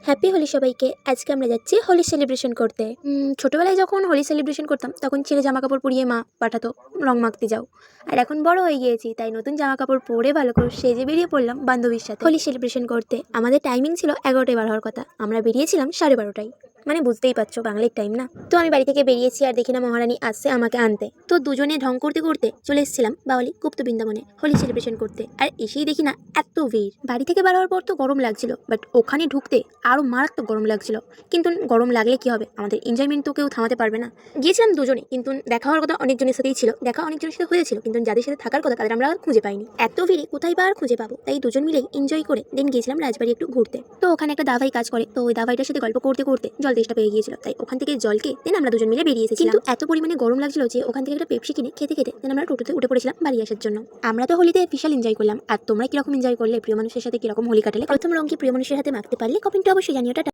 Happy Holi সবাইকে। আজকে আমরা যাচ্ছি হোলি সেলিব্রেশন করতে। ছোটবেলায় যখন হোলি সেলিব্রেশন করতাম তখন ছেলে জামা কাপড় পরিয়ে মা পাঠাতো রং মাখতে যাও। আর এখন বড় হয়ে গিয়েছি, তাই নতুন জামা কাপড় পরে ভালো করে সেজে বেরিয়ে পড়লাম বান্ধবীর সাথে হোলি সেলিব্রেশন করতে। আমাদের টাইমিং ছিল 11টায় বার হওয়ার কথা, আমরা বেরিয়েছিলাম 12:30টায়। মানে বুঝতেই পারছো বাঙালির টাইম না। তো আমি বাড়ি থেকে বেরিয়েছি আর দেখি না মহারানী আসছে আমাকে আনতে। তো দুজনে ঢং করতে করতে চলে এসেছিলাম বাওয়ালি গুপ্ত বৃন্দাবনে হোলি সেলিব্রেশন করতে। আর এসেই দেখি না এত ভিড়। বাড়ি থেকে বার হওয়ার পর তো গরম লাগছিল, বাট ওখানে ঢুকতে আরো মারাত্মক গরম লাগছিল। কিন্তু গরম লাগলে কি হবে, আমাদের এনজয়মেন্ট তো কেউ থামাতে পারবে না। গিয়েছিলাম দুজনে, কিন্তু দেখা হওয়ার কথা অনেকজনের সাথেই ছিল, দেখা অনেকজনের সাথে হয়েছিল, কিন্তু যাদের সাথে থাকার কথা তাদের আমরা আর খুঁজে পাইনি। এত ভিড়ে কোথায় বা আর খুঁজে পাবো, তাই দুজন মিলেই এনজয় করে দেন গিয়েছিলাম রাজবাড়ি একটু ঘুরতে। তো ওখানে একটা দাভাই কাজ করে, তো ওই দাভাইটার সাথে গল্প করতে করতে জল তেষ্টা পেয়ে গিয়েছিল, তাই ওখান থেকে জলকে দেন আমরা দুজন মিলে বেরিয়ে এসেছিলাম। কিন্তু এত পরিমাণে গরম লাগছিল যে ওখান থেকে একটা পেপসি কিনে খেতে খেতে দেন আমরা টোটোতে উঠে পড়েছিলাম বাড়ি আসার জন্য। আমরা তো হোলিতে বিশাল এনজয় করলাম। আর তোমরা কিরকম এনজয় করলে, প্রিয় মানুষের সাথে কিরকম হোলি কাটালে, প্রথম রঙ কি প্রিয় মানুষের হাতে মাখতে পারলে কমেন্টে অবশ্যই জানিও। টাটা।